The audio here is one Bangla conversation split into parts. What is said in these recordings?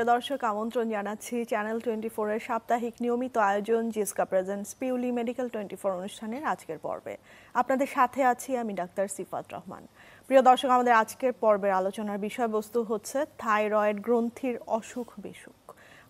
প্রিয় দর্শক, আমন্ত্রণ জানাচ্ছি চ্যানেল 24 এর সাপ্তাহিক নিয়মিত আয়োজন জিসকা প্রেজেন্টস পিউলি মেডিকেল 24 অনুষ্ঠানের আজকের পর্বে। আপনাদের সাথে আছি আমি ডাক্তার সিফাত রহমান। প্রিয় দর্শক, আমাদের আজকের পর্বের আলোচনার বিষয়বস্তু হচ্ছে থাইরয়েড গ্রন্থির অসুখ বিসুখ,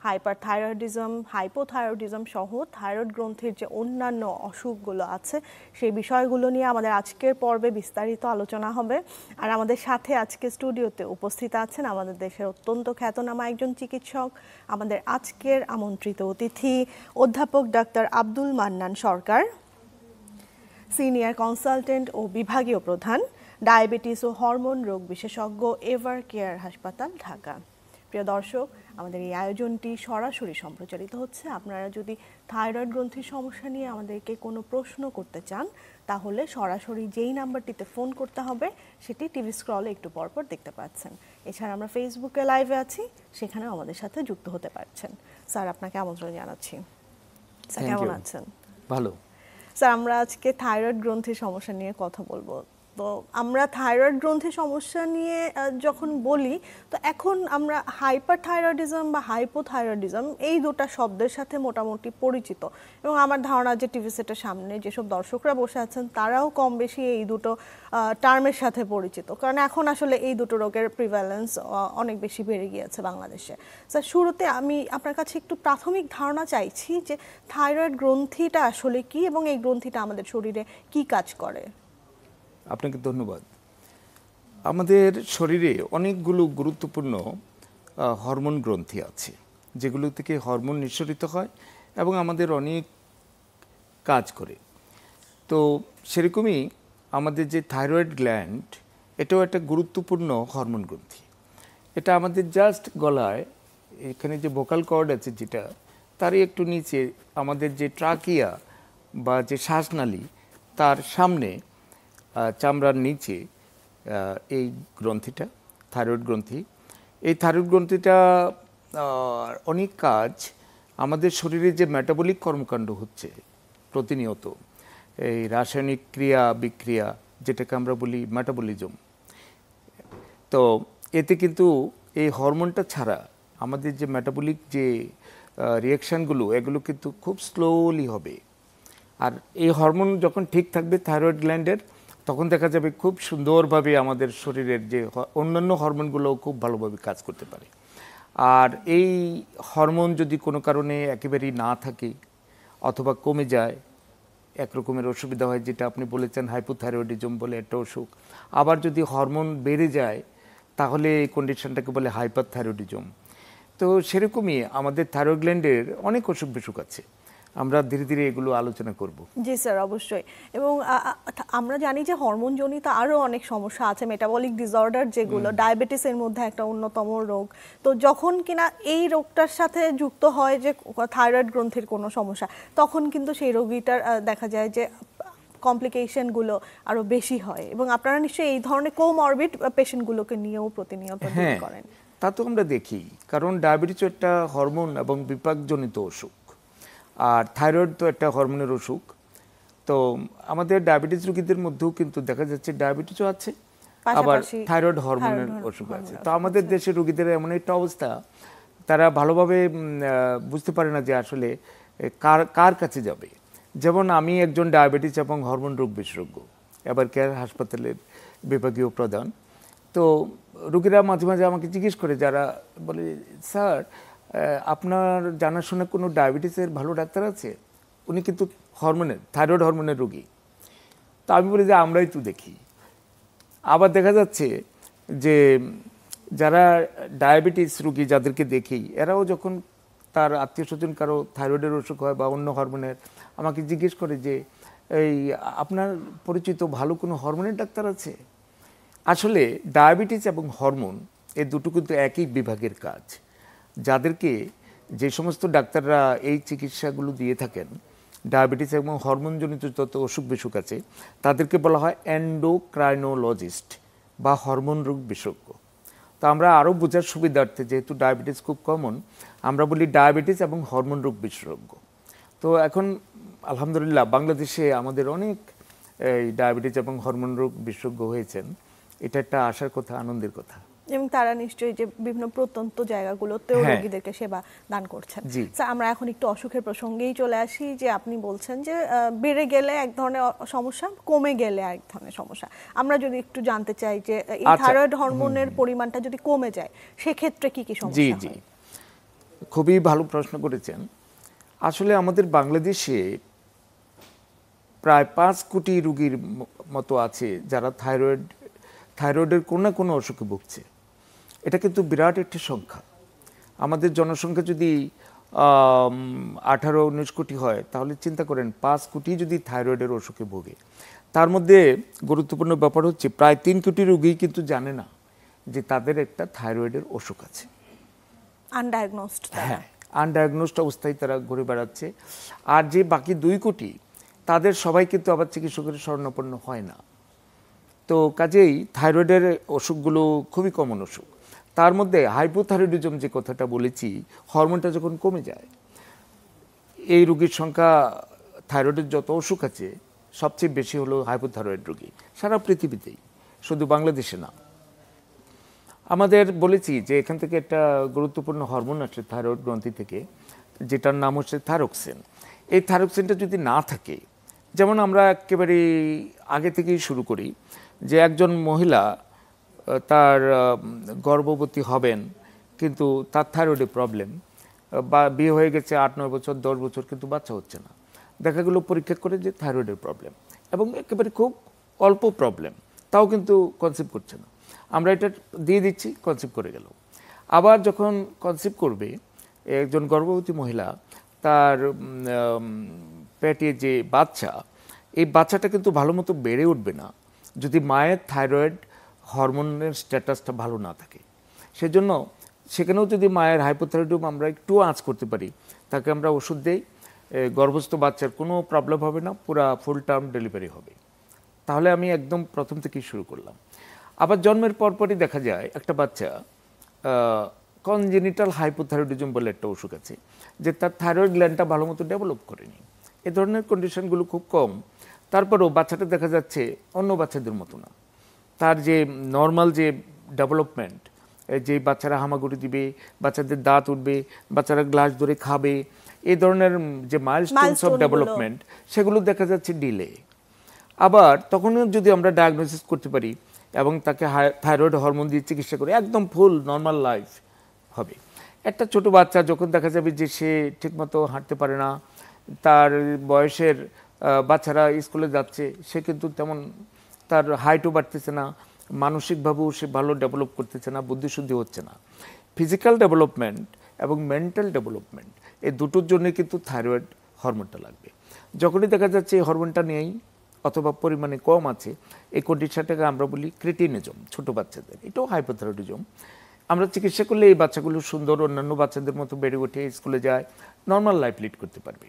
হাইপারথাইরয়েডিজম, হাইপোথাইরয়েডিজম সহ থাইরয়েড গ্রন্থির যে অন্যান্য অসুখগুলো আছে সেই বিষয়গুলো নিয়ে আমাদের আজকের পর্বে বিস্তারিত আলোচনা হবে। আর আমাদের সাথে আজকে স্টুডিওতে উপস্থিত আছেন আমাদের দেশের অত্যন্ত খ্যাতনামা একজন চিকিৎসক, আমাদের আজকের আমন্ত্রিত অতিথি অধ্যাপক ডাক্তার আব্দুল মান্নান সরকার, সিনিয়র কনসালটেন্ট ও বিভাগীয় প্রধান, ডায়াবেটিস ও হরমোন রোগ বিশেষজ্ঞ, এভার কেয়ার হাসপাতাল, ঢাকা। প্রিয় দর্শক, আমাদের এই আয়োজনটি সরাসরি সম্প্রচারিত হচ্ছে। আপনারা যদি থাইরয়েড গ্রন্থির সমস্যা নিয়ে আমাদেরকে কোনো প্রশ্ন করতে চান তাহলে সরাসরি যেই নাম্বারটিতে ফোন করতে হবে সেটি টিভি স্ক্রলে একটু পরপর দেখতে পাচ্ছেন। এছাড়া আমরা ফেসবুকে লাইভে আছি, সেখানেও আমাদের সাথে যুক্ত হতে পারছেন। স্যার, আপনাকে আমন্ত্রণ জানাচ্ছি। স্যার, কেমন আছেন? ভালো। স্যার, আমরা আজকে থাইরয়েড গ্রন্থির সমস্যা নিয়ে কথা বলবো। তো আমরা থাইরয়েড গ্রন্থির সমস্যা নিয়ে যখন বলি, তো এখন আমরা হাইপারথাইরয়েডিজম বা হাইপোথাইরয়েডিজম এই দুটো শব্দের সাথে মোটামুটি পরিচিত, এবং আমার ধারণা যে টিভি সেটের সামনে যেসব দর্শকরা বসে আছেন তারাও কম বেশি এই দুটো টার্মের সাথে পরিচিত, কারণ এখন আসলে এই দুটো রোগের প্রিভ্যালেন্স অনেক বেশি বেড়ে গিয়েছে বাংলাদেশে। স্যার, শুরুতে আমি আপনার কাছে একটু প্রাথমিক ধারণা চাইছি যে থাইরয়েড গ্রন্থিটা আসলে কি এবং এই গ্রন্থিটা আমাদের শরীরে কি কাজ করে। আপনাকে ধন্যবাদ। আমাদের শরীরে অনেকগুলো গুরুত্বপূর্ণ হরমোন গ্রন্থি আছে, যেগুলো থেকে হরমোন নিঃসরিত হয় এবং আমাদের অনেক কাজ করে। তো সেরকমই আমাদের যে থাইরয়েড গ্ল্যান্ড, এটাও একটা গুরুত্বপূর্ণ হরমোন গ্রন্থি। এটা আমাদের জাস্ট গলায়, এখানে যে ভোকাল কর্ড আছে যেটা, তারই একটু নিচে আমাদের যে ট্রাকিয়া বা যে শ্বাসনালী, তার সামনে চামড়ার নিচে এই গ্রন্থিটা, থাইরয়েড গ্রন্থি। এই থাইরয়েড গ্রন্থিটা অনেক কাজ, আমাদের শরীরে যে মেটাবলিক কর্মকাণ্ড হচ্ছে প্রতিনিয়ত, এই রাসায়নিক ক্রিয়া বিক্রিয়া যেটাকে আমরা বলি মেটাবলিজম, তো এতে কিন্তু এই হরমোনটা ছাড়া আমাদের যে মেটাবলিক যে রিয়াকশানগুলো, এগুলো কিন্তু খুব স্লোলি হবে। আর এই হরমোন যখন ঠিক থাকবে থাইরয়েড গ্ল্যান্ডের, তখন দেখা যাবে খুব সুন্দরভাবে আমাদের শরীরের যে অন্যান্য হরমোনগুলোও খুব ভালোভাবে কাজ করতে পারে। আর এই হরমোন যদি কোনো কারণে একেবারেই না থাকে অথবা কমে যায়, একরকমের অসুবিধা হয়, যেটা আপনি বলেছেন হাইপোথাইরয়েডিজম বলে একটা অসুখ। আবার যদি হরমোন বেড়ে যায় তাহলে এই কন্ডিশনটাকে বলে হাইপারথাইরয়েডিজম। তো সেরকমই আমাদের থাইরয়েড গ্ল্যান্ডের অনেক অসুখ বিসুখ আছে, আমরা ধীরে ধীরে এগুলো আলোচনা করব। জি স্যার, অবশ্যই। এবং আমরা জানি যে হরমোনজনিত আরও অনেক সমস্যা আছে, মেটাবলিক ডিসঅর্ডার, যেগুলো ডায়াবেটিসের মধ্যে একটা অন্যতম রোগ। তো যখন কিনা এই রোগটার সাথে যুক্ত হয় যে থাইরয়েড গ্রন্থির কোনো সমস্যা, তখন কিন্তু সেই রোগীটার দেখা যায় যে কমপ্লিকেশনগুলো আরও বেশি হয়, এবং আপনারা নিশ্চয়ই এই ধরনের কোমরবিড পেশেন্টগুলোকে নিয়েও প্রতিনিয়ত ডিল করেন। তা তো আমরা দেখি, কারণ ডায়াবেটিস একটা হরমোন এবং বিপাকজনিত অসুখ, আর থাইরয়েড তো একটা হরমোনের অসুখ। তো আমাদের ডায়াবেটিস রোগীদের মধ্যেও কিন্তু দেখা যাচ্ছে ডায়াবেটিসও আছে, আবার থাইরয়েড হরমোনের অসুখ আছে। তো আমাদের দেশের রোগীদের এমন একটা অবস্থা, তারা ভালোভাবে বুঝতে পারে না যে আসলে কার কাছে যাবে। যেমন আমি একজন ডায়াবেটিস এবং হরমোন রোগ বিশেষজ্ঞ, এভার কেয়ার হাসপাতালের বিভাগীয় প্রধান। তো রোগীরা মাঝে মাঝে আমাকে জিজ্ঞেস করে, যারা বলে, স্যার আপনার জানাশোনা কোনো ডায়াবেটিসের ভালো ডাক্তার আছে? উনি কিন্তু থাইরয়েড হরমোনের রোগী। তো আমি বলি যে আমরাই তো দেখি। আবার দেখা যাচ্ছে যে যারা ডায়াবেটিস রোগী যাদেরকে দেখি, এরাও যখন তার আত্মীয় স্বজন কারো থাইরয়েডের অসুখ হয় বা অন্য হরমোনের, আমাকে জিজ্ঞেস করে যে এই আপনার পরিচিত ভালো কোনো হরমোনের ডাক্তার আছে? আসলে ডায়াবেটিস এবং হরমোন এই দুটো কিন্তু একই বিভাগের কাজ। যাদেরকে যে সমস্ত ডাক্তাররা এই চিকিৎসাগুলো দিয়ে থাকেন, ডায়াবেটিস এবং হরমোনজনিত যত অসুখ বিসুখ আছে, তাদেরকে বলা হয় এন্ডোক্রাইনোলজিস্ট বা হরমোন রোগ বিশেষজ্ঞ। তো আমরা আরও বোঝার সুবিধার্থে, যেহেতু ডায়াবেটিস খুব কমন, আমরা বলি ডায়াবেটিস এবং হরমোন রোগ বিশেষজ্ঞ। তো এখন আলহামদুলিল্লাহ বাংলাদেশে আমাদের অনেক এই ডায়াবেটিস এবং হরমোন রোগ বিশেষজ্ঞ হয়েছেন, এটা একটা আশার কথা, আনন্দের কথা। এবং তারা নিশ্চয়ই যে বিভিন্ন প্রত্যন্ত জায়গাগুলোতেও হ্যাঁ। রোগীদেরকে সেবা দান করছেন। জি। স্যার, আমরা এখন একটু অসুখের প্রসঙ্গেই চলে আসি, যে আপনি বলছেন যে বেড়ে গেলে এক ধরনের সমস্যা, কমে গেলে এক ধরনের সমস্যা। আমরা যদি একটু জানতে চাই যে এই আচ্ছা। থাইরয়েড হরমোনের পরিমাণটা যদি কমে যায় সেক্ষেত্রে কি কি জি সমস্যা জি হয়? খুবই ভালো প্রশ্ন করেছেন। আসলে আমাদের বাংলাদেশে প্রায় 5 কোটি রোগীর মতো আছে যারা থাইরয়েডের কোনো না কোনো অসুখে ভুগছে। এটা কিন্তু বিরাট একটি সংখ্যা। আমাদের জনসংখ্যা যদি 18-19 কোটি হয়, তাহলে চিন্তা করেন 5 কোটি যদি থাইরয়েডের অসুখে ভোগে। তার মধ্যে গুরুত্বপূর্ণ ব্যাপার হচ্ছে প্রায় 3 কোটি রোগী কিন্তু জানে না যে তাদের একটা থাইরয়েডের অসুখ আছে। আনডায়াগনোসড। হ্যাঁ, আনডায়াগনোসড অবস্থায় তারা ঘুরে বেড়াচ্ছে। আর যে বাকি 2 কোটি, তাদের সবাই কিন্তু আবার চিকিৎসকের শরণাপন্ন হয় না। তো কাজেই থাইরয়েডের অসুখগুলো খুবই কমন অসুখ। তার মধ্যে হাইপোথাইরয়েডিজম যে কথাটা বলেছি, হরমোনটা যখন কমে যায়, এই রোগীর সংখ্যা, থাইরয়েডের যত অসুখ আছে সবচেয়ে বেশি হলো হাইপোথাইরয়েড রোগী, সারা পৃথিবীতেই, শুধু বাংলাদেশে না। আমাদের বলেছি যে এখান থেকে একটা গুরুত্বপূর্ণ হরমোন আসে থাইরয়েড গ্রন্থি থেকে, যেটার নাম হচ্ছে থাইরক্সিন। এই থাইরক্সিনটা যদি না থাকে, যেমন আমরা একেবারে আগে থেকেই শুরু করি যে একজন মহিলা তার গর্ভবতী হবেন, কিন্তু তার থাইরয়েডে প্রবলেম, বা বিয়ে হয়ে গেছে 8-9 বছর 10 বছর, কিন্তু বাচ্চা হচ্ছে না। দেখা গেল পরীক্ষা করে যে থাইরয়েডের প্রবলেম, এবং একেবারে খুব অল্প প্রবলেম, তাও কিন্তু কনসিভ করছে না। আমরা এটা দিয়ে দিচ্ছি, কনসিভ করে গেল। আবার যখন কনসিভ করবে একজন গর্ভবতী মহিলা, তার পেটে যে বাচ্চা, এই বাচ্চাটা কিন্তু ভালো মতো বেড়ে উঠবে না যদি মায়ের থাইরয়েড হরমোনের স্ট্যাটাসটা ভালো না থাকে। সেজন্য সেখানেও যদি মায়ের হাইপোথাইরয়েডিজম আমরা একটু আঁচ করতে পারি, তাকে আমরা ওষুধ দেই, গর্ভস্থ বাচ্চার কোনো প্রবলেম হবে না, পুরা ফুল টার্ম ডেলিভারি হবে। তাহলে আমি একদম প্রথম থেকেই শুরু করলাম। আবার জন্মের পরপরই দেখা যায় একটা বাচ্চা কনজেনিটাল হাইপোথাইরয়েডিজম বলে একটা অসুখ আছে, যে তার থাইরয়েড গ্ল্যান্ডটা ভালো মতো ডেভেলপ করেনি। এ ধরনের কন্ডিশনগুলো খুব কম। তারপরেও বাচ্চাটা দেখা যাচ্ছে অন্য বাচ্চাদের মতো না। তার যে নর্মাল যে ডেভেলপমেন্ট, যে বাচ্চারা হামাগুড়ি দিবে, বাচ্চাদের দাঁত উঠবে, বাচ্চারা গ্লাস ধরে খাবে, এই ধরনের যে মাইলস্টোনস অফ ডেভেলপমেন্ট, সেগুলো দেখা যাচ্ছে ডিলে। আবার তখনও যদি আমরা ডায়াগনোসিস করতে পারি এবং তাকে থাইরয়েড হরমোন দিয়ে চিকিৎসা করে, একদম ফুল নর্মাল লাইফ হবে। একটা ছোট বাচ্চা যখন দেখা যাবে যে সে ঠিকমতো হাঁটতে পারে না, তার বয়সের বাচ্চারা স্কুলে যাচ্ছে, সে কিন্তু তেমন তার হাইটও বাড়তেছে না, মানসিকভাবেও সে ভালো ডেভেলপ করতেছে না, বুদ্ধিশুদ্ধি হচ্ছে না। ফিজিক্যাল ডেভেলপমেন্ট এবং মেন্টাল ডেভেলপমেন্ট, এই দুটোর জন্য কিন্তু থাইরয়েড হরমোনটা লাগবে। যখনই দেখা যাচ্ছে এই হরমোনটা নেই অথবা পরিমাণে কম আছে, এই কন্ডিশনটাকে আমরা বলি ক্রিটিনিজম, ছোট বাচ্চাদের, এটাও হাইপোথাইরয়েডিজম। আমরা চিকিৎসা করলে এই বাচ্চাগুলো সুন্দর অন্যান্য বাচ্চাদের মতো বেড়ে ওঠে, স্কুলে যায়, নর্মাল লাইফ লিড করতে পারবে।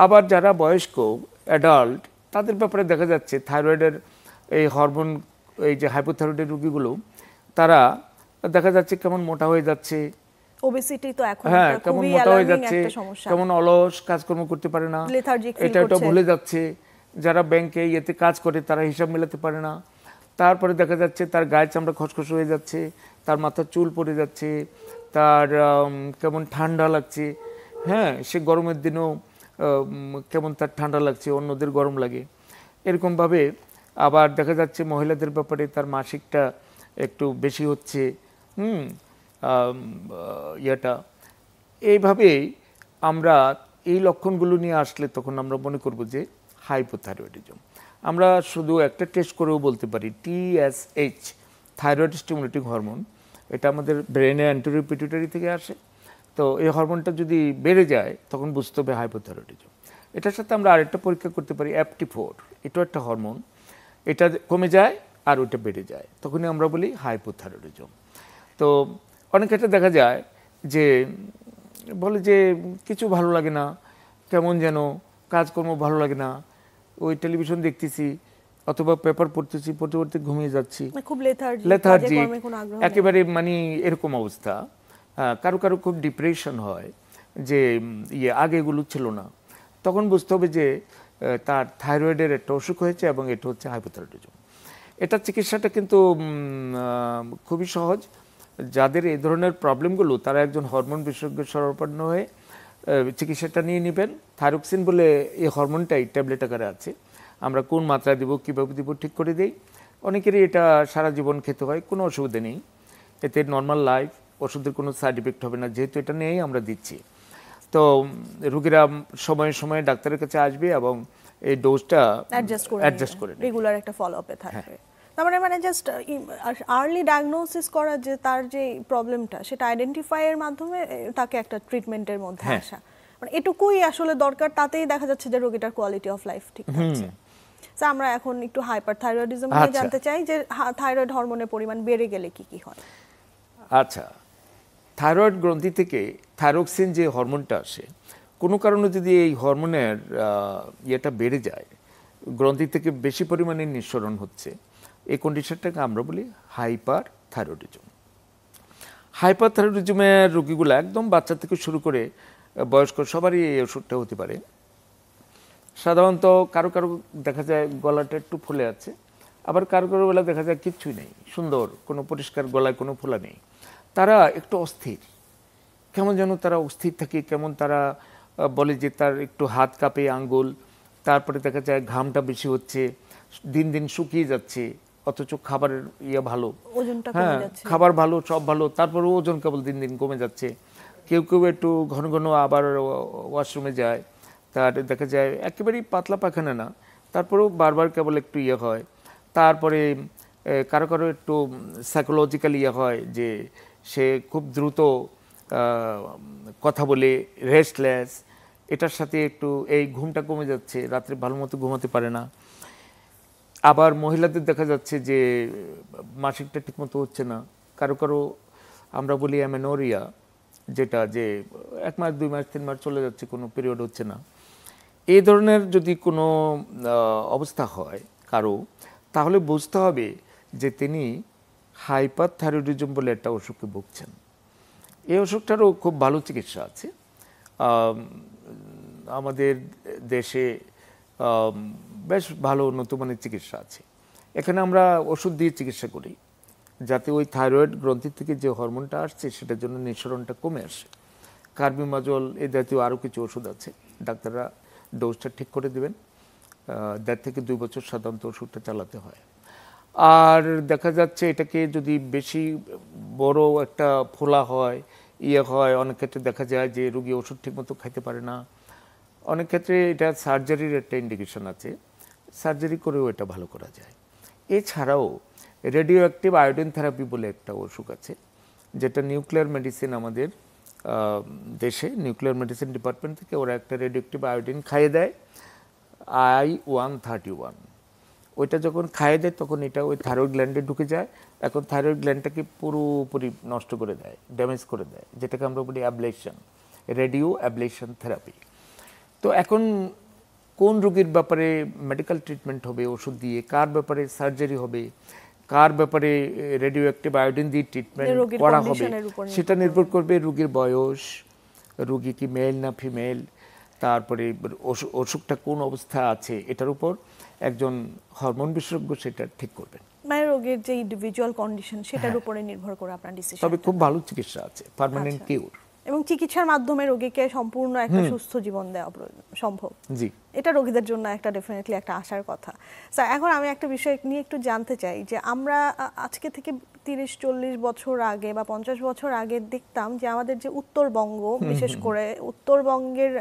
আবার যারা বয়স্ক অ্যাডাল্ট, তাদের ব্যাপারে দেখা যাচ্ছে থাইরয়েডের এই হরমোন, এই যে হাইপোথাইরয়েডের রোগীগুলো, তারা দেখা যাচ্ছে কেমন মোটা হয়ে যাচ্ছে, ওবেসিটি তো এখন হ্যাঁ, কেমন খুবই মোটা হয়ে অ্যালার্মিং যাচ্ছে, একটা সমস্যা। কেমন অলস, কাজকর্ম করতে পারে না, লেথার্জিক ফিল এটা করছে। ভুলে যাচ্ছে। যারা ব্যাংকে ইয়েতে কাজ করে তারা হিসাব মেলাতে পারে না। তারপরে দেখা যাচ্ছে তার গায়ে চামড়া খসখস হয়ে যাচ্ছে, তার মাথার চুল পড়ে যাচ্ছে, তার কেমন ঠান্ডা লাগছে। হ্যাঁ, সে গরমের দিনেও কেমন তার ঠান্ডা লাগছে, অন্যদের গরম লাগে, এরকমভাবে। আবার দেখা যাচ্ছে মহিলাদের ব্যাপারে তার মাসিকটা একটু বেশি হচ্ছে, ইয়েটা। এইভাবেই আমরা এই লক্ষণগুলো নিয়ে আসলে তখন আমরা মনে করব যে হাইপোথাইরয়েডিজম। আমরা শুধু একটা টেস্ট করেও বলতে পারি, TSH, থাইরয়েড স্টিমুলেটিং হরমোন। এটা আমাদের ব্রেনের অ্যান্টেরিয়র পিটুইটারি থেকে আসে। তো এই হরমোনটা যদি বেড়ে যায় তখন বুঝতে হবে হাইপোথাইরয়েডিজম। এটার সাথে আমরা আরেকটা পরীক্ষা করতে পারি, FT4, এটাও একটা হরমোন। এটা কমে যায় আর ওইটা বেড়ে যায়, তখনই আমরা বলি হাইপোথাইরয়েডিজম। তো অনেক ক্ষেত্রে দেখা যায় যে বলে যে কিছু ভালো লাগে না, কেমন যেন কাজকর্ম ভালো লাগে না, ওই টেলিভিশন দেখতেছি অথবা পেপার পড়তেছি, পড়তে পড়তে ঘুমিয়ে যাচ্ছি, খুব লেথার্জি, একেবারে মানে এরকম অবস্থা। কারো কারো খুব ডিপ্রেশন হয় যে আগে এগুলো ছিল না, তখন বুঝতে হবে যে তার থাইরয়েডের একটা অসুখ হয়েছে এবং এটা হচ্ছে হাইপোথাইরয়েডিজম। এটা চিকিৎসাটা কিন্তু খুবই সহজ। যাদের এই ধরনের প্রবলেমগুলো তারা একজন হরমোন বিশেষজ্ঞ শরণাপন্ন হয়ে চিকিৎসাটা নিয়ে নেবেন। থাইরক্সিন বলে এই হরমোনটাই ট্যাবলেট আকারে আছে, আমরা কোন মাত্রায় দিব কীভাবে দিব ঠিক করে দিই। অনেকেরই এটা সারা জীবন খেতে হয়, কোনো অসুবিধা নেই, এতে নর্মাল লাইফ, ওষুধের কোনো সাইড ইফেক্ট হবে না, যেহেতু এটা নিয়েই আমরা দিচ্ছি। তো রোগীরা সময়ে সময়ে ডাক্তারের কাছে আসবে এবং এই ডোজটা অ্যাডজাস্ট করে রেগুলার একটা ফলো আপে থাকবে। তার মানে জাস্ট আর্লি ডায়াগনোসিস করা, যে তার যে প্রবলেমটা সেটা আইডেন্টিফাই এর মাধ্যমে তাকে একটা ট্রিটমেন্টের মধ্যে আসা, মানে এটুকুই আসলে দরকার। তাতেই দেখা যাচ্ছে যে রোগীটার কোয়ালিটি অফ লাইফ ঠিক থাকছে। আমরা এখন একটু হাইপারথাইরয়েডিজম নিয়ে জানতে চাই, যে থাইরয়েড হরমোনের পরিমাণ বেড়ে গেলে কি কি হয়? আচ্ছা, থাইরয়েড গ্রন্থি থেকে থাইরক্সিন যে হরমোনটা আসে, কোনো কারণে যদি এই হরমোনের ইয়েটা বেড়ে যায়, গ্রন্থি থেকে বেশি পরিমাণে নিঃসরণ হচ্ছে, এই কন্ডিশনটাকে আমরা বলি হাইপার থাইরয়েডিজম। হাইপার থাইরয়েডিজমের রোগীগুলো একদম বাচ্চা থেকে শুরু করে বয়স্ক সবারই এই ওষুধটা হতে পারে। সাধারণত কারো কারো দেখা যায় গলাটা একটু ফুলে আছে, আবার কারো কারো বেলা দেখা যায় কিচ্ছুই নেই, সুন্দর, কোনো পরিষ্কার গলায় কোনো ফোলা নেই। তারা একটু অস্থির, কেমন যেন তারা অস্থির থাকে, কেমন তারা বলে যে তার একটু হাত কাঁপে, আঙ্গুল, তারপরে দেখা যায় ঘামটা বেশি হচ্ছে, দিন দিন শুকিয়ে যাচ্ছে, অথচ খাবারের ভালো, খাবার ভালো, সব ভালো, তারপরে ওজন কেবল দিন দিন কমে যাচ্ছে। কেউ কেউ একটু ঘন ঘন আবার ওয়াশরুমে যায়, তার দেখা যায় একেবারেই পাতলা পায়খানা না, তারপরেও বারবার কেবল একটু হয়। তারপরে কারো কারো একটু সাইকোলজিক্যাল হয়, যে সে খুব দ্রুত কথা বলে, রেস্টলেস, এটার সাথে একটু এই ঘুমটা কমে যাচ্ছে, রাত্রে ভালো মতো ঘুমাতে পারে না। আবার মহিলাদের দেখা যাচ্ছে যে মাসিকটা ঠিকমতো হচ্ছে না, কারো কারো আমরা বলি অ্যামেনোরিয়া, যেটা যে 1 মাস 2 মাস 3 মাস চলে যাচ্ছে, কোনো পিরিয়ড হচ্ছে না। এই ধরনের যদি কোনো অবস্থা হয় কারো, তাহলে বুঝতে হবে যে তিনি হাইপার থাইরয়েডিজম বলে একটা অসুখে ভুগছেন। এই অসুখটারও খুব ভালো চিকিৎসা আছে। আমাদের দেশে বেশ ভালো উন্নত মানের চিকিৎসা আছে। এখানে আমরা ওষুধ দিয়ে চিকিৎসা করি, যাতে ওই থাইরয়েড গ্রন্থি থেকে যে হরমোনটা আসছে সেটার জন্য নিঃসরণটা কমে আসে। কার্বিমাজল এই জাতীয় আরও কিছু ওষুধ আছে, ডাক্তাররা ডোজটা ঠিক করে দেবেন। 1.5 থেকে 2 বছর সাধারণত ওষুধটা চালাতে হয়। আর দেখা যাচ্ছে এটাকে যদি বেশি বড় একটা ফোলা হয়, হয়, অনেক ক্ষেত্রে দেখা যায় যে রোগী ওষুধ ঠিকমতো খাইতে পারে না। অনেক ক্ষেত্রে এটা সার্জারির একটা ইন্ডিকেশন আছে, সার্জারি করেও এটা ভালো করা যায়। এছাড়াও রেডিও অ্যাক্টিভ আয়োডিন থেরাপি বলে একটা ওষুধ আছে, যেটা নিউক্লিয়ার মেডিসিন, আমাদের দেশে নিউক্লিয়ার মেডিসিন ডিপার্টমেন্ট থেকে ওরা একটা রেডিও অ্যাক্টিভ আয়োডিন খাইয়ে দেয়, I-131। ওইটা যখন খাইয়ে দেয় তখন এটা ওই থাইরয়েড গ্ল্যান্ডে ঢুকে যায়। এখন থাইরয়েড গ্ল্যান্ডটাকে পুরোপুরি নষ্ট করে দেয়, ড্যামেজ করে দেয়, যেটাকে আমরা বলি অ্যাবলেশন, রেডিও অ্যাবলেশন থেরাপি। তো এখন কোন রোগীর ব্যাপারে মেডিকেল ট্রিটমেন্ট হবে ওষুধ দিয়ে, কার ব্যাপারে সার্জারি হবে, কার ব্যাপারে রেডিও অ্যাক্টিভ আয়োডিন দিয়ে ট্রিটমেন্ট করা হবে, সেটা নির্ভর করবে রোগীর বয়স, রোগী কি মেল না ফিমেল, তারপরে অসুখটা কোন অবস্থা আছে, এটার উপর একজন হরমোন বিশেষজ্ঞ সেটা ঠিক করবেন। মানে রোগীর যে ইন্ডিভিজুয়াল কন্ডিশন সেটার উপরে নির্ভর করে আপনার ডিসিশন। তবে খুব ভালো চিকিৎসা আছে, পার্মানেন্ট কিউর, এবং চিকিৎসার মাধ্যমে রোগীকে সম্পূর্ণ একটা সুস্থ জীবন দেওয়া সম্ভব। জি, এটা রোগীদের জন্য একটা ডেফিনেটলি একটা আশার কথা। স্যার, এখন আমি একটা বিষয় নিয়ে একটু জানতে চাই, যে আমরা আজকে থেকে 30-40 বছর আগে বা 50 বছর আগে দেখতাম যে আমাদের যে উত্তরবঙ্গ, বিশেষ করে উত্তরবঙ্গের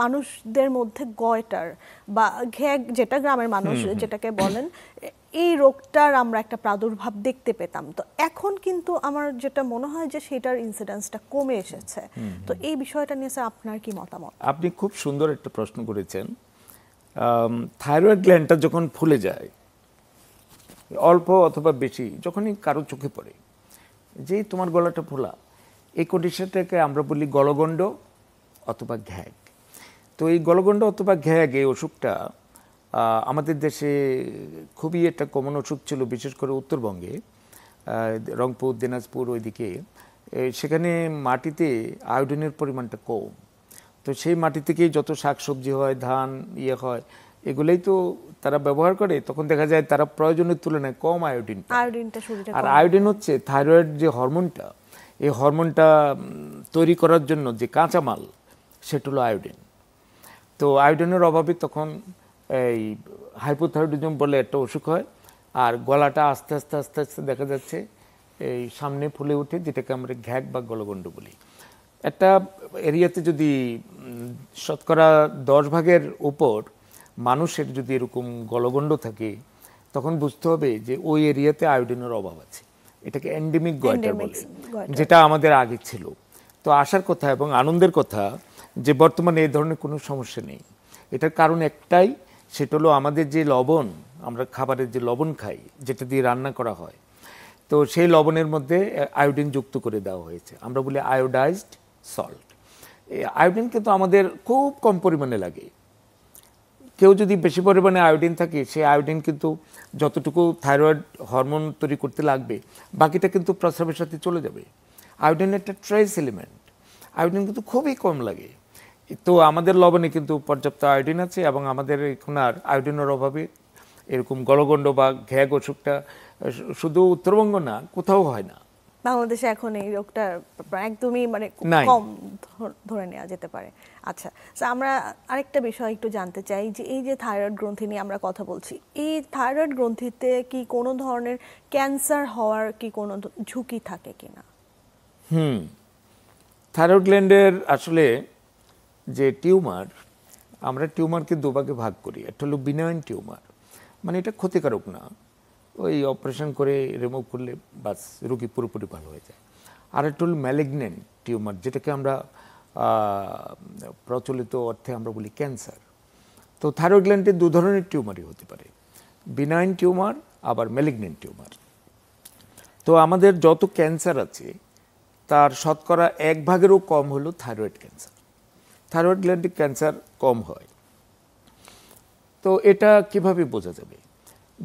মানুষদের মধ্যে গয়টার বা ঘ্যাগ, যেটা গ্রামের মানুষ যেটাকে বলেন, এই রোগটার আমরা একটা প্রাদুর্ভাব দেখতে পেতাম। তো এখন কিন্তু আমার যেটা মনে হয় যে সেটার ইনসিডেন্সটা কমে এসেছে। তো এই বিষয়টা নিয়ে স্যার আপনার কি মতামত? আপনি খুব সুন্দর একটা প্রশ্ন করেছেন। থাইরয়েড গ্ল্যান্ডটা যখন ফুলে যায়, অল্প অথবা বেশি, যখনই কারো চোখে পড়ে যে তোমার গলাটা ফোলা, এই কন্ডিশনটাকে আমরা বলি গলগণ্ড অথবা ঘ্যাগ। তো এই গলগণ্ড অথবা ঘ্যাগ, এই অসুখটা আমাদের দেশে খুবই একটা কমন অসুখ ছিল, বিশেষ করে উত্তরবঙ্গে, রংপুর, দিনাজপুর ওইদিকে। সেখানে মাটিতে আয়োডিনের পরিমাণটা কম, তো সেই মাটি থেকেই যত শাকসবজি হয়, ধান হয়, এগুলোই তো তারা ব্যবহার করে, তখন দেখা যায় তারা প্রয়োজনের তুলনায় কম আয়োডিন পায়। আয়োডিনটা শরীরে আর আয়োডিন হচ্ছে থাইরয়েড যে হরমোনটা, এই হরমোনটা তৈরি করার জন্য যে কাঁচামাল সেটা হলো আয়োডিন। তো আয়োডিনের অভাবে তখন এই হাইপোথাইরয়েডিজম বলে একটা অসুখ হয়, আর গলাটা আস্তে আস্তে আস্তে আস্তে দেখা যাচ্ছে এই সামনে ফুলে ওঠে, যেটাকে আমরা ঘ্যাগ বা গলগণ্ড বলি। একটা এরিয়াতে যদি শতকরা 10 ভাগের উপর মানুষের যদি এরকম গলগণ্ড থাকে, তখন বুঝতে হবে যে ওই এরিয়াতে আয়োডিনের অভাব আছে। এটাকে এন্ডেমিক গয়টার বলে, যেটা আমাদের আগে ছিল। তো আসার কথা এবং আনন্দের কথা যে বর্তমানে এই ধরনের কোনো সমস্যা নেই। এটার কারণ একটাই, সেটা হলো আমাদের যে লবণ, আমরা খাবারের যে লবণ খাই, যেটা দিয়ে রান্না করা হয়, তো সেই লবণের মধ্যে আয়োডিন যুক্ত করে দেওয়া হয়েছে। আমরা বলি আয়োডাইজড সল্ট। এই আয়োডিন কিন্তু আমাদের খুব কম পরিমাণে লাগে। কেউ যদি বেশি পরিমাণে আয়োডিন থাকে, সেই আয়োডিন কিন্তু যতটুকু থাইরয়েড হরমোন তৈরি করতে লাগবে, বাকিটা কিন্তু প্রস্রাবের সাথে চলে যাবে। আয়োডিন একটা ট্রেস এলিমেন্ট, আয়োডিন কিন্তু খুবই কম লাগে। তো আমাদের লবণে কিন্তু পর্যাপ্ত আয়োডিন আছে, এবং আমাদের এখন আর আয়োডিনের অভাবে এরকম গলগণ্ড বা ঘ্যাগ অসুখটা শুধু উত্তরবঙ্গ না, কোথাও হয় না। বাংলাদেশে এখন এই রোগটা একদমই মানে নাই। কম ধরে নেওয়া যেতে পারে। আচ্ছা, আমরা আরেকটা বিষয় একটু জানতে চাই যে এই যে থাইরয়েড গ্রন্থি নিয়ে আমরা কথা বলছি, এই থাইরয়েড গ্রন্থিতে কি কোনো ধরনের ক্যান্সার হওয়ার কি কোনো ঝুঁকি থাকে কিনা? থাইরয়েড গ্ল্যান্ডের আসলে যে টিউমার, আমরা টিউমারকে দুভাগে ভাগ করি। একটা হলো বিনাইন টিউমার, মানে এটা ক্ষতিকারক না, ওই অপারেশন করে রিমুভ করলে বাস রোগী পুরোপুরি ভালো হয়ে যায়। আর একটা হলো ম্যালিগন্যান্ট টিউমার, যেটাকে আমরা প্রচলিত অর্থে আমরা বলি ক্যান্সার। তো থাইরয়েড গ্ল্যান্ডে দু ধরনের টিউমারই হতে পারে, বিনাইন টিউমার আবার ম্যালিগন্যান্ট টিউমার। তো আমাদের যত ক্যান্সার আছে তার শতকরা 1/1 কম হলো থাইরয়েড ক্যান্সার। থাইরয়েড গ্ল্যান্ডে ক্যান্সার কম হয়। তো এটা কিভাবে বোঝা যাবে?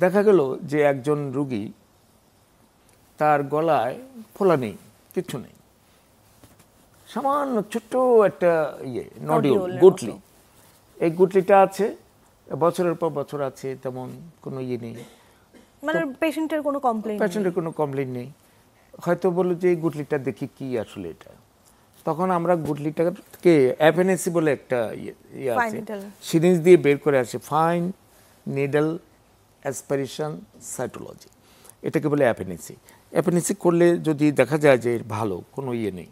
দেখা গেল যে একজন রোগী, তার গলায় ফোলা নেই, কিছু নেই, সামান্য ছোট্ট একটা নডিউল, গুটলি, এই গুটলিটা আছে, বছরের পর বছর আছে, তেমন কোনো নেই, মানে পেশেন্টের কোনো কমপ্লেইন নেই। হয়তো বললো যে এই গুটলিটা দেখি কি আসলে এটা। তখন আমরা গুটলিটাকে এফএনএসি বলে একটা আছে, সিরিঞ্জ দিয়ে বের করে আসে, ফাইন নিডল অ্যাসপিরেশন সাইটোলজি, এটাকে বলে এফএনএসি। এফএনএসি করলে যদি দেখা যায় যে ভালো কোনো নেই,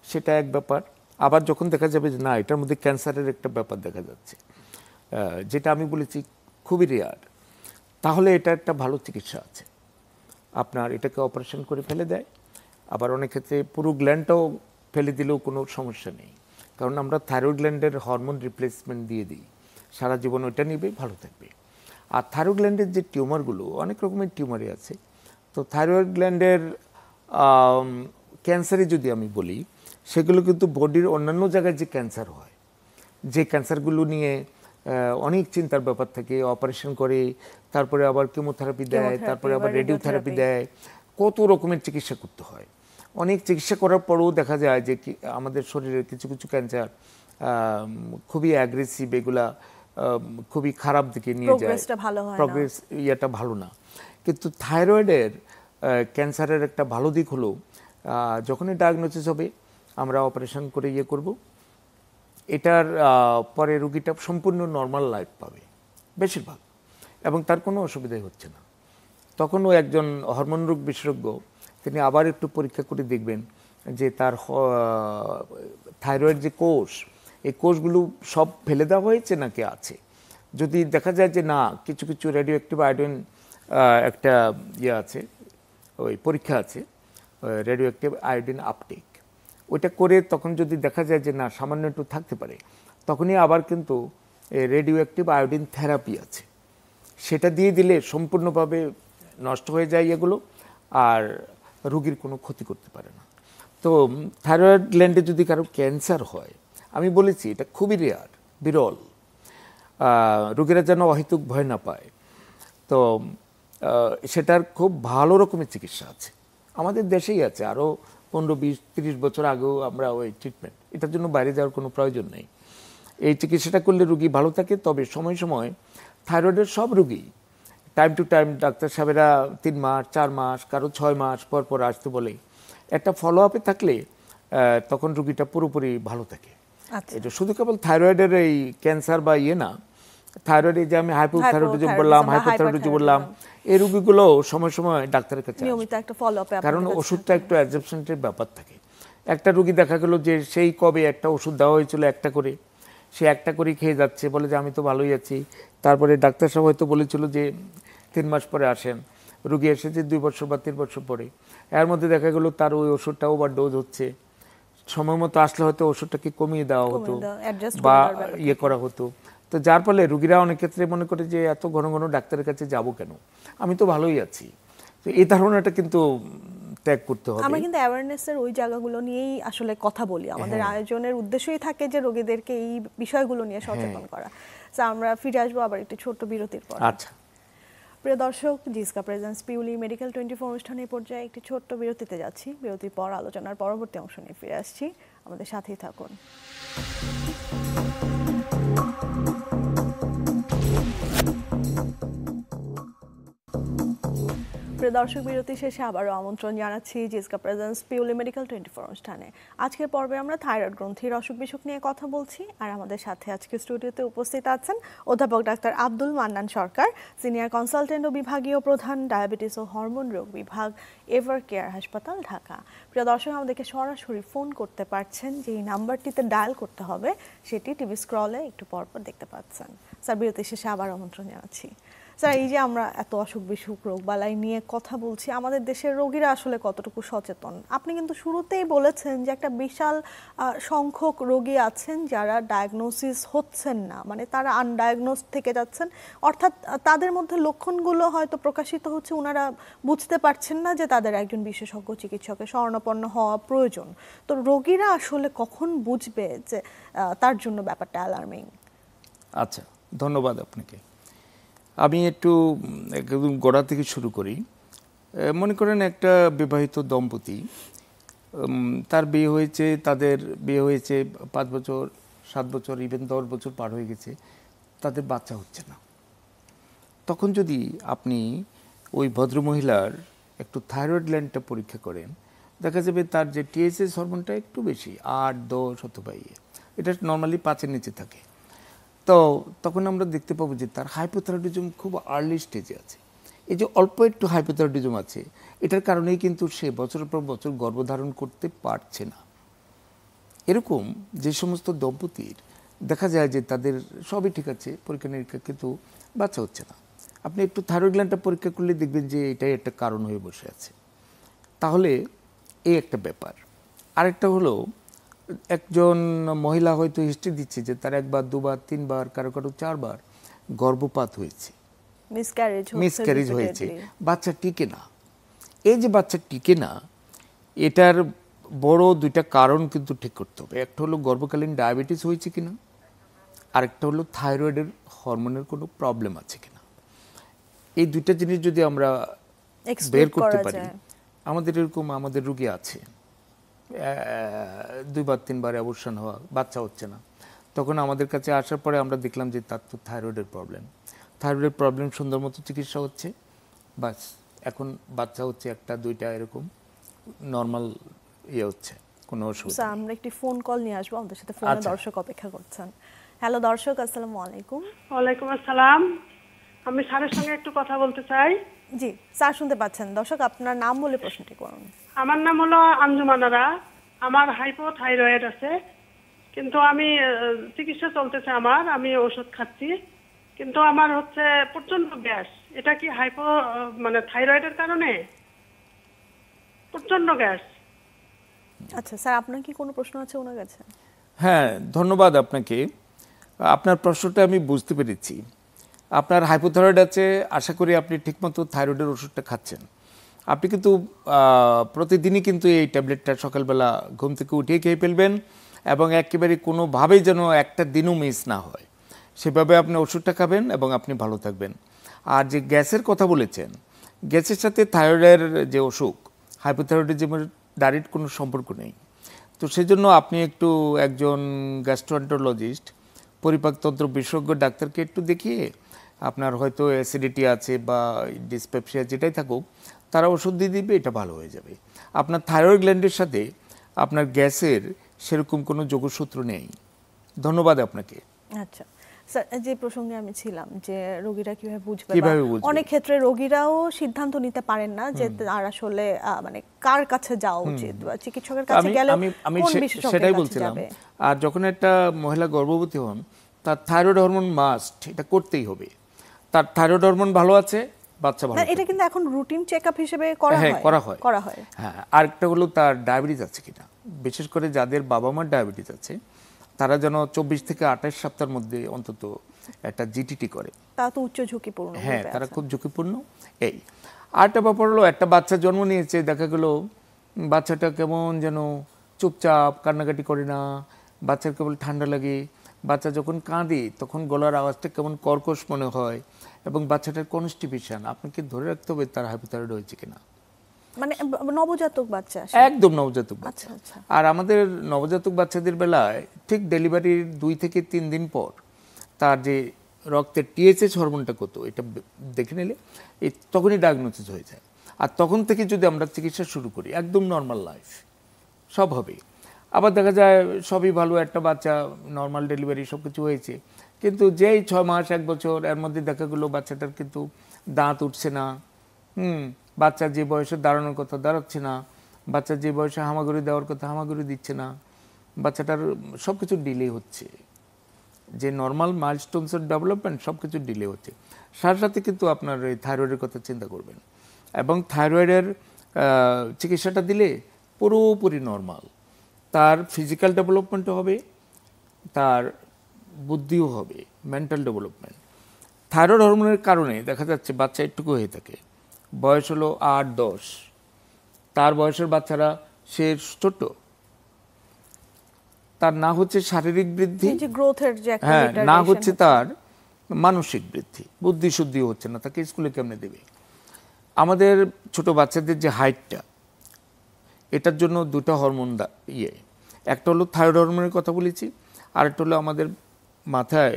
সেটা এক ব্যাপার। আবার যখন দেখা যাবে যে না, এটার মধ্যে ক্যান্সারের একটা ব্যাপার দেখা যাচ্ছে, যেটা আমি বলেছি খুবই রেয়ার, তাহলে এটা একটা ভালো চিকিৎসা আছে। আপনার এটাকে অপারেশন করে ফেলে দেয়। আবার অনেক ক্ষেত্রে পুরো গ্ল্যান্ডটাও ফেলে দিলেও কোনো সমস্যা নেই, কারণ আমরা থাইরয়েড গ্ল্যান্ডের হরমোন রিপ্লেসমেন্ট দিয়ে দিই, সারা জীবন ওইটা নিবে, ভালো থাকবে। আর থাইরয়েড গ্ল্যান্ডের যে টিউমারগুলো, অনেক রকমের টিউমারই আছে। তো থাইরয়েড গ্ল্যান্ডের ক্যান্সারে যদি আমি বলি, সেগুলো কিন্তু বডির অন্যান্য জায়গায় যে ক্যান্সার হয়, যে ক্যান্সারগুলো নিয়ে অনেক চিন্তার ব্যাপার থাকে, অপারেশন করে, তারপরে আবার কেমোথেরাপি দেয়, তারপরে আবার রেডিওথেরাপি দেয়, কত রকমের চিকিৎসা করতে হয়। অনেক চিকিৎসা করার পরেও দেখা যায় যে আমাদের শরীরের কিছু কিছু ক্যান্সার খুবই অ্যাগ্রেসিভ, এগুলা খুবই খারাপ দিকে নিয়ে যায়, প্রোগ্রেস ইয়েটা ভালো না। কিন্তু থাইরয়েডের ক্যান্সারের একটা ভালো দিক হলো, যখনই ডায়াগনোসিস হবে আমরা অপারেশন করে করব, এটার পরে রোগীটা সম্পূর্ণ নর্মাল লাইফ পাবে বেশিরভাগ, এবং তার কোনো অসুবিধাই হচ্ছে না। তখনও একজন হরমোন রোগ বিশেষজ্ঞ তিনি আবার একটু পরীক্ষা করে দেখবেন যে তার থাইরয়েড যে কোষ, এই কোষগুলো সব ফেলে দেওয়া হয়েছে নাকি আছে। যদি দেখা যায় যে না, কিছু কিছু রেডিও অ্যাক্টিভ আয়োডিন একটা আছে, ওই পরীক্ষা আছে, রেডিও অ্যাক্টিভ আয়োডিন আপটেক, ওইটা করে তখন যদি দেখা যায় যে না, সামান্য একটু থাকতে পারে, তখনই আবার কিন্তু রেডিও অ্যাক্টিভ আয়োডিন থেরাপি আছে, সেটা দিয়ে দিলে সম্পূর্ণভাবে নষ্ট হয়ে যায় এগুলো, আর রোগীর কোনো ক্ষতি করতে পারে না। তো থাইরয়েড গ্ল্যান্ডে যদি কারো ক্যান্সার হয়, আমি বলেছি এটা খুবই রেয়ার, বিরল, রোগীরা যেন অহেতুক ভয় না পায়। তো সেটার খুব ভালো রকমের চিকিৎসা আছে, আমাদের দেশেই আছে। আরও 15, 20, 30 বছর আগেও আমরা ওই ট্রিটমেন্ট, এটার জন্য বাইরে যাওয়ার কোনো প্রয়োজন নেই। এই চিকিৎসাটা করলে রুগী ভালো থাকে। তবে সময় সময় থাইরয়েডের সব রুগী টাইম টু টাইম ডাক্তার সাহেবেরা 3 মাস 4 মাস কারো 6 মাস পর পর আসতে বলে। একটা ফলো আপে থাকলে তখন রুগীটা পুরোপুরি ভালো থাকে। এটা শুধু কেবল থাইরয়েডের এই ক্যান্সার বা না, থাইরয়েড যে আমি হাইপোথাইরয়েডিজম বললাম, হাইপোথাইরয়েডিজম বললাম, এই রোগীগুলো সময় সময় ডাক্তারের কাছে নিয়মিত একটা ফলো আপে, কারণ ওষুধটা একটু অ্যাডজাস্টমেন্টের ব্যাপার থাকে। একটা রোগী দেখা গেল যে সেই কবে একটা ওষুধ দেওয়া হয়েছিল একটা করে, সে একটা করে খেয়ে যাচ্ছে, বলে যে আমি তো ভালোই আছি। তারপরে ডাক্তার সাহেব হয়তো বলেছিল যে 3 মাস পরে আসেন, রোগী এসেছে 2 বছর বা 3 বছর পরে। এর মধ্যে দেখা গেল তার ওই ওষুধটা ওভার ডোজ হচ্ছে। সময় মতো আসলে হয়তো ওষুধটাকে কমিয়ে দেওয়া হতো বা করা হতো। তো যার ফলে রোগীরা অনেক ক্ষেত্রে মনে করে যে এত ঘন ঘন ডাক্তারের কাছে যাব কেন, আমি তো ভালোই আছি। তো এই ধারণাটা কিন্তু ত্যাগ করতে হবে। আমরা কিন্তু অ্যাওয়ারনেসের ওই জায়গাগুলো নিয়েই আসলে কথা বলি। আমাদের আয়োজনের উদ্দেশ্যই থাকে যে রোগীদেরকে এই বিষয়গুলো নিয়ে সচেতন করা। আমরা ফিরে আসবো আবার একটি ছোট্ট বিরতির পর। আচ্ছা প্রিয় দর্শক, জিসকা প্রেজেন্স পিউলি মেডিকেল 24 অনুষ্ঠানের পর্যায়ে একটি ছোট্ট বিরতিতে যাচ্ছি। বিরতির পর আলোচনার পরবর্তী অংশ নিয়ে ফিরে আসছি, আমাদের সাথেই থাকুন। প্রিয় দর্শক, বিরতি শেষে আবারও আমন্ত্রণ জানাচ্ছি জিসকা প্রেজেন্স পিউলি মেডিকেল 24 অনুষ্ঠানে। আজকের পর্বে আমরা থাইরয়েড গ্রন্থির অসুখ বিসুখ নিয়ে কথা বলছি। আর আমাদের সাথে আজকে স্টুডিওতে উপস্থিত আছেন অধ্যাপক ডাক্তার আব্দুল মান্নান সরকার, সিনিয়র কনসালটেন্ট ও বিভাগীয় প্রধান, ডায়াবেটিস ও হরমোন রোগ বিভাগ, এভার কেয়ার হাসপাতাল, ঢাকা। প্রিয় দর্শক, আমাদেরকে সরাসরি ফোন করতে পারছেন, যে নাম্বারটিতে ডায়াল করতে হবে সেটি টিভি স্ক্রলে একটু পরপর দেখতে পাচ্ছেন। স্যার, বিরতি শেষে আবার আমন্ত্রণ জানাচ্ছি। স্যার, এই যে আমরা এত অসুখ বিসুখ রোগ বালাই নিয়ে কথা বলছি, আমাদের দেশের রোগীরা আসলে কতটুকু সচেতন? আপনি কিন্তু শুরুতেই বলেছেন যে একটা বিশাল সংখ্যক রোগী আছেন যারা ডায়াগনোসিস হচ্ছেন না, মানে তারা আনডায়াগনোস থেকে যাচ্ছেন। অর্থাৎ তাদের মধ্যে লক্ষণগুলো হয়তো প্রকাশিত হচ্ছে, ওনারা বুঝতে পারছেন না যে তাদের একজন বিশেষজ্ঞ চিকিৎসকের শরণাপন্ন হওয়া প্রয়োজন। তো রোগীরা আসলে কখন বুঝবে যে তার জন্য ব্যাপারটা অ্যালার্মিং? আচ্ছা, ধন্যবাদ আপনাকে। আমি একটু একদম গোড়া থেকে শুরু করি। মনে করেন একটা বিবাহিত দম্পতি, তার বিয়ে হয়েছে, তাদের বিয়ে হয়েছে 5 বছর 7 বছর ইভেন 10 বছর পার হয়ে গেছে, তাদের বাচ্চা হচ্ছে না। তখন যদি আপনি ওই ভদ্রমহিলার একটু থাইরয়েড গ্ল্যান্ডটা পরীক্ষা করেন, দেখা যাবে তার যে টিএসএইচ হরমোনটা একটু বেশি, 8, 10 অথবা এটা নর্মালি 5-এর নিচে থাকে। তো তখন আমরা দেখতে পাবো যে তার হাইপোথাইরয়েডিজম খুব আর্লি স্টেজে আছে। এই যে অল্প একটু হাইপোথাইরয়েডিজম আছে, এটার কারণেই কিন্তু সে বছরের পর বছর গর্ভধারণ করতে পারছে না। এরকম যে সমস্ত দম্পতির দেখা যায় যে তাদের সবই ঠিক আছে, পরীক্ষা নিরীক্ষা, কিন্তু বাচ্চা হচ্ছে না, আপনি একটু থাইরয়েড গ্ল্যান্ডটা পরীক্ষা করলে দেখবেন যে এটাই একটা কারণ হয়ে বসে আছে। তাহলে এই একটা ব্যাপার। আরেকটা হলো, একজন মহিলা হয়তো হিস্ট্রি দিচ্ছে যে তার 1 বার 2 বার 3 বার কারো কারো 4 বার গর্ভপাত হয়েছে, মিসক্যারেজ হয়েছে, বাচ্চা টিকে না। এই যে বাচ্চা টিকে না, এটার বড় 2টা কারণ কিন্তু ঠিক করতে হবে। একটা হলো গর্ভকালীন ডায়াবেটিস হয়েছে কিনা, আরেকটা হলো থাইরয়েডের হরমোনের কোনো প্রবলেম আছে কিনা। এই 2টা জিনিস যদি আমরা বের করতে পারি, আমাদের এরকম আমাদের রোগী আছে 2 বার 3 বার অ্যাবর্শন হওয়া, বাচ্চা হচ্ছে না। তখন আমাদের কাছে আসার পরে আমরা দেখলাম যে তার তো থাইরয়েডের প্রবলেম। থাইরয়েডের প্রবলেম সুন্দর মতো চিকিৎসা হচ্ছে, বাস এখন বাচ্চা হচ্ছে 1টা 2টা, এরকম নর্মাল হচ্ছে, কোনো অসুবিধা নেই। আমরা একটি ফোন কল নিয়ে আসবো, আমাদের সাথে ফোনে দর্শক অপেক্ষা করছেন। হ্যালো দর্শক, আসসালামু আলাইকুম। ওয়ালাইকুম আসসালাম। আমি স্যারের সঙ্গে একটু কথা বলতে চাই। জি স্যার, শুনতে পাচ্ছেন। দর্শক, আপনার নাম বলে প্রশ্নটি করুন। আমার নাম হলো আঞ্জুমানারা। আমার হাইপোথাইরয়েড আছে, কিন্তু আমি চিকিৎসা চলতেছে আমার, আমি ওষুধ খাচ্ছি, কিন্তু আমার হচ্ছে প্রচন্ড গ্যাস। এটা কি মানে থাইরয়েডের কারণে? প্রচন্ড গ্যাস। আচ্ছা স্যার, আপনার কি কোনো প্রশ্ন আছে ওনার কাছে? হ্যাঁ, ধন্যবাদ আপনাকে। আপনার প্রশ্নটা আমি বুঝতে পেরেছি। আপনার হাইপোথাইরয়েড আছে, আশা করি আপনি ঠিকমতো থাইরয়েডের ওষুধটা খাচ্ছেন। আপনি কিন্তু প্রতিদিনই কিন্তু এই ট্যাবলেটটা সকালবেলা ঘুম থেকে উঠিয়ে খেয়ে ফেলবেন, এবং একেবারে কোনোভাবেই যেন একটা দিনও মিস না হয়, সেভাবে আপনি ওষুধটা খাবেন এবং আপনি ভালো থাকবেন। আর যে গ্যাসের কথা বলেছেন, গ্যাসের সাথে থাইরয়েডের যে অসুখ, হাইপোথাইরয়েডিজমের ডাইরেক্ট কোনো সম্পর্ক নেই। তো সেজন্য আপনি একটু একজন গ্যাস্ট্রোএন্টারোলজিস্ট পরিপাকতন্ত্র বিশেষজ্ঞ ডাক্তারকে একটু দেখিয়ে আপনার হয়তো অ্যাসিডিটি আছে বা ডিসপেপসিয়া যেটাই থাকুক, তারা ওষুধ দিয়ে দিবে, এটা ভালো হয়ে যাবে। আপনার থাইরয়েড গ্ল্যান্ডের সাথে আপনার গ্যাসের সেরকম কোনো যোগসূত্র নেই। ধন্যবাদ আপনাকে। আচ্ছা স্যার, যে প্রসঙ্গে আমি ছিলাম যে রোগীরা কিভাবে বুঝবে, অনেক ক্ষেত্রে রোগীরাও সিদ্ধান্ত নিতে পারেন না যে তার আসলে মানে কার কাছে যাওয়া উচিত বা চিকিৎসকের কাছে গেলে আমি সেটাই বলছিলাম। আর যখন একটা মহিলা গর্ভবতী হন, তার থাইরয়েড হরমোন মাস্ট, এটা করতেই হবে। তার থাইরয়েড হরমোন ভালো আছে, বাচ্চা ভালো। এটা কিন্তু এখন রুটিন চেকআপ হিসেবে করা হয়। হ্যাঁ, আরেকটা হলো তার ডায়াবেটিস আছে কিনা। বিশেষ করে যাদের বাবা মার ডায়াবেটিস আছে তারা যেন 24 থেকে 28 সপ্তাহের মধ্যে অন্তত একটা জিটিটি করে। তা তো উচ্চ ঝুঁকিপূর্ণ। হ্যাঁ, তারা খুব ঝুঁকিপূর্ণ। এই আরেকটা ব্যাপার হলো, একটা বাচ্চা জন্ম নিয়েছে, দেখা গেল বাচ্চাটা কেমন যেন চুপচাপ, কান্নাকাটি করে না, বাচ্চার কেবল ঠান্ডা লাগে, বাচ্চা যখন কাঁদে তখন গলার আওয়াজটা কেমন কর্কশ মনে হয়, এবং বাচ্চাটার কনস্টিপেশন, আপনাকে ধরে রাখতে হবে তার হাইপোথাইরয়েড হয়েছে কিনা। মানে নবজাতক বাচ্চা, একদম নবজাতক বাচ্চা। আর আমাদের নবজাতক বাচ্চাদের বেলায় ঠিক ডেলিভারির 2 থেকে 3 দিন পর তার যে রক্তের টিএসএইচ হরমোনটা কত, এটা দেখে নিলে তখনই ডায়াগনোসিস হয়ে যায়। আর তখন থেকে যদি আমরা চিকিৎসা শুরু করি, একদম নর্মাল লাইফ সব হবে। আবার দেখা যায় সবই ভালো, একটা বাচ্চা নর্মাল ডেলিভারি সব কিছু হয়েছে, কিন্তু যেই 6 মাস 1 বছর এর মধ্যে দেখা গেলো বাচ্চাটার কিন্তু দাঁত উঠছে না, বাচ্চা যে বয়সে দাঁড়ানোর কথা দাঁড়াচ্ছে না, বাচ্চা যে বয়সে হামাগুড়ি দেওয়ার কথা হামাগুড়ি দিচ্ছে না, বাচ্চাটার সব কিছু ডিলে হচ্ছে, যে নর্মাল মাইলস্টোনসের ডেভেলপমেন্ট সব কিছু ডিলে হচ্ছে। সাথে সাথে কিন্তু আপনার এই থাইরয়েডের কথা চিন্তা করবেন, এবং থাইরয়েডের চিকিৎসাটা দিলে পুরোপুরি নর্মাল, তার ফিজিক্যাল ডেভেলপমেন্টও হবে, তার বুদ্ধিও হবে, মেন্টাল ডেভেলপমেন্ট। থাইরয়েড হরমোনের কারণে দেখা যাচ্ছে বাচ্চা একটুকু হয়ে থাকে, বয়স হলো 8-10, তার বয়সের বাচ্চারা সে ছোট, তার না হচ্ছে শারীরিক বৃদ্ধি, হ্যাঁ, না হচ্ছে তার মানসিক বৃদ্ধি, বুদ্ধি শুদ্ধি হচ্ছে না, তাকে স্কুলে কেমনে দেবে। আমাদের ছোট বাচ্চাদের যে হাইটটা, এটার জন্য 2টা হরমোন একটা হলো থাইরয়েড হরমোনের কথা বলেছি, আর একটা হলো আমাদের মাথায়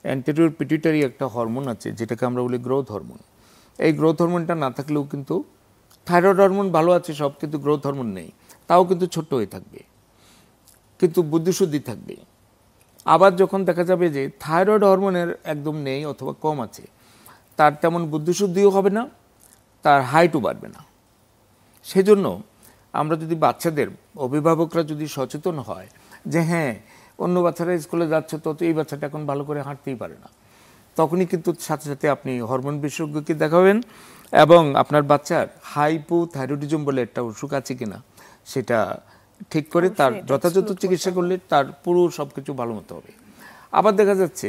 অ্যান্টেরিয়র পিটুইটারি একটা হরমোন আছে যেটাকে আমরা বলি গ্রোথ হরমোন। এই গ্রোথ হরমোনটা না থাকলেও কিন্তু থাইরয়েড হরমোন ভালো আছে সব, কিন্তু গ্রোথ হরমোন নেই, তাও কিন্তু ছোট্ট হয়ে থাকবে, কিন্তু বুদ্ধিশুদ্ধি থাকবে। আবার যখন দেখা যাবে যে থাইরয়েড হরমোনের একদম নেই অথবা কম আছে, তার তেমন বুদ্ধিশুদ্ধিও হবে না, তার হাইটও বাড়বে না। সেজন্য আমরা যদি বাচ্চাদের অভিভাবকরা যদি সচেতন হয় যে হ্যাঁ, অন্য বাচ্চারা স্কুলে যাচ্ছে তো এই বাচ্চাটা এখন ভালো করে হাঁটতেই পারে না, তখনই কিন্তু সাথে সাথে আপনি হরমোন বিশেষজ্ঞকে দেখাবেন, এবং আপনার বাচ্চার হাইপোথাইরয়েডিজম বলে একটা অসুখ আছে কিনা সেটা ঠিক করে তার যথাযথ চিকিৎসা করলে তার পুরো সব কিছু ভালো মতো হবে। আবার দেখা যাচ্ছে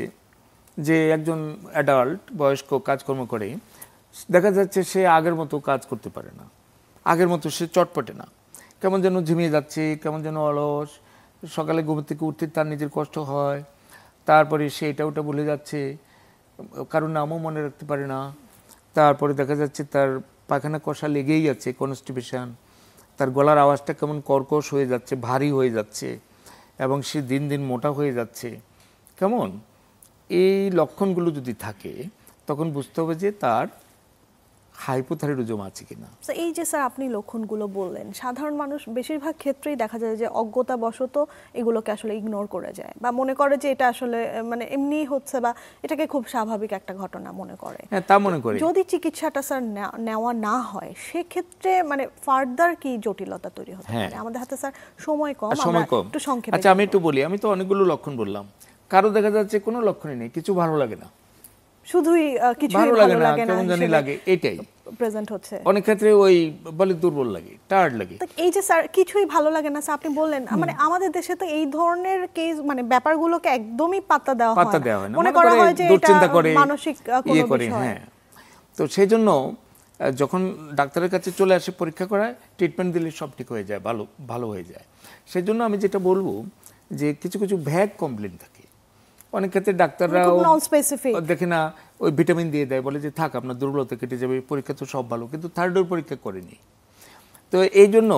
যে একজন অ্যাডাল্ট বয়স্ক কাজকর্ম করে, দেখা যাচ্ছে সে আগের মতো কাজ করতে পারে না, আগের মতো সে চটপটে না, কেমন যেন ঝিমিয়ে যাচ্ছে, কেমন যেন অলস, সকালে ঘুম থেকে উঠতে তার নিজের কষ্ট হয়, তারপরে সে এটা ওটা ভুলে যাচ্ছে, কারণ নামও মনে রাখতে পারে না, তারপরে দেখা যাচ্ছে তার পায়খানা কষা লেগেই আছে, কনস্টিপেশন, তার গলার আওয়াজটা কেমন কর্কশ হয়ে যাচ্ছে, ভারী হয়ে যাচ্ছে, এবং সে দিন দিন মোটা হয়ে যাচ্ছে। কেমন এই লক্ষণগুলো যদি থাকে তখন বুঝতে হবে যে তার হাইপোথাইরয়েডিজম আছে কিনা। এই যে স্যার আপনি লক্ষণগুলো বললেন, সাধারণ মানুষ বেশিরভাগ ক্ষেত্রেই দেখা যায় যে অজ্ঞতাবশত এগুলোকে আসলে ইগনোর করে যায়, বা মনে করে যে এটা আসলে মানে এমনি হচ্ছে, বা এটাকে খুব স্বাভাবিক একটা ঘটনা মনে করে। হ্যাঁ, তা মনে করে। যদি চিকিৎসাটা স্যার নেওয়া না হয়, সেক্ষেত্রে মানে ফার্দার কি জটিলতা তৈরি হতে পারে? আমাদের হাতে স্যার সময় কম, একটু সংক্ষেপে। আচ্ছা, আমি একটু বলি। আমি তো অনেকগুলো লক্ষণ বললাম, কারো দেখা যাচ্ছে কোনো লক্ষণই নেই, কিছু ভালো লাগে না, শুধুই কিছু ভালো লাগে না, কেমন জানি লাগে, এটাই প্রেজেন্ট হচ্ছে। অনেক ক্ষেত্রে ওই বলে দুর্বল লাগে, টায়ার্ড লাগে। এই যে স্যার কিছুই ভালো লাগে না, আপনি বললেন, মানে আমাদের দেশে তো এই ধরনের কেস মানে ব্যাপারগুলোকে একদমই পাত্তা দেওয়া হয় না, মনে করা হয় যে এটা মানসিক কোনো বিষয়। হ্যাঁ, তো সেই জন্য যখন ডাক্তারের কাছে চলে আসে, পরীক্ষা করায়, ট্রিটমেন্ট দিলে সব ঠিক হয়ে যায়, ভালো হয়ে যায়। সেই জন্য আমি যেটা বলবো যে কিছু কিছু ভ্যাগ কমপ্লেন থাকে, অনেক ক্ষেত্রে ডাক্তাররাও দেখে না, ওই ভিটামিন দিয়ে দেয়, বলে যে থাক আপনার দুর্বলতা কেটে যাবে, পরীক্ষা তো সব ভালো, কিন্তু থাইরয়েড পরীক্ষা করেনি। তো এই জন্য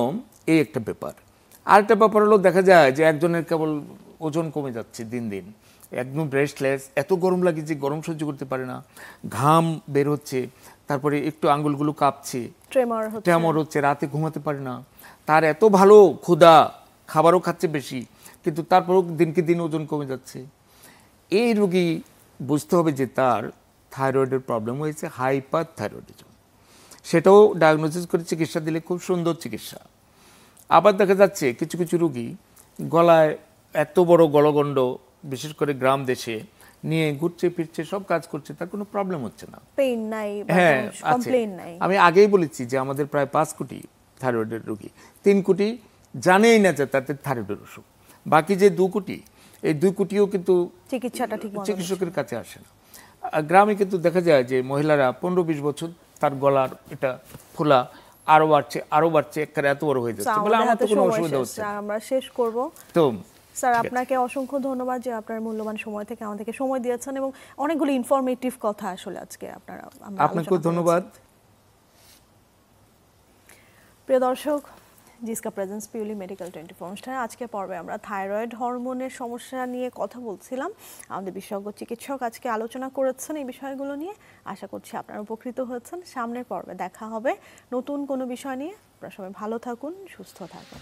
এই একটা ব্যাপার। আরেকটা ব্যাপার হলো দেখা যায় যে একজনের কেবল ওজন কমে যাচ্ছে দিন দিন, একদম রেস্টলেস, এত গরম লাগে যে গরম সহ্য করতে পারে না, ঘাম বের হচ্ছে, তারপরে একটু আঙ্গুলগুলো কাঁপছে, ট্রেমর হচ্ছে, রাতে ঘুমাতে পারে না। তার এত ভালো ক্ষুধা, খাবারও খাচ্ছে বেশি, কিন্তু তারপরেও দিনকে দিন ওজন কমে যাচ্ছে। এই রোগী বুঝতে হবে যে তার থাইরয়েডের প্রবলেম হয়েছে, হাইপার থাইরয়েডিজম। সেটাও ডায়াগনোসিস করে চিকিৎসা দিলে খুব সুন্দর চিকিৎসা। আবার দেখা যাচ্ছে কিছু কিছু রোগী গলায় এত বড় গলগণ্ড, বিশেষ করে গ্রাম দেশে, নিয়ে ঘুরছে ফিরছে, সব কাজ করছে, তার কোনো প্রবলেম হচ্ছে না, পেইন নাই, হ্যাঁ কমপ্লেইন নাই। আমি আগেই বলেছি যে আমাদের প্রায় 5 কোটি থাইরয়েডের রোগী, 3 কোটি জানেই না যে তাদের থাইরয়েডের অসুখ। বাকি যে 2 কোটি, এই 2 কোটিও কিন্তু চিকিৎসাটা ঠিক চিকিৎসকের কাছে আসে না। গ্রামে কিন্তু দেখা যায় যে মহিলারা 15-20 বছর তার গলার এটা ফোলা আরো বাড়ছে, একবারে এত বড় হয়ে যাচ্ছে, বলে আমার তো কোনো অসুবিধা হচ্ছে না। আমরা শেষ করব। তো স্যার, আপনাকে অসংখ্য ধন্যবাদ যে আপনার মূল্যবান সময় থেকে আমাদেরকে সময় দিয়েছেন এবং অনেকগুলো ইনফরমেটিভ কথা আসলে আজকে আপনাকেও ধন্যবাদ। প্রিয় দর্শক, জিসকা প্রেজেন্স পিউলি মেডিকেল 24 অনুষ্ঠানে আজকে পর্বে আমরা থাইরয়েড হরমোনের সমস্যা নিয়ে কথা বলছিলাম। আমাদের বিশেষজ্ঞ চিকিৎসক আজকে আলোচনা করেছেন এই বিষয়গুলো নিয়ে। আশা করছি আপনারা উপকৃত হয়েছেন। সামনের পর্বে দেখা হবে নতুন কোনো বিষয় নিয়ে। আপনারা সবাই ভালো থাকুন, সুস্থ থাকুন।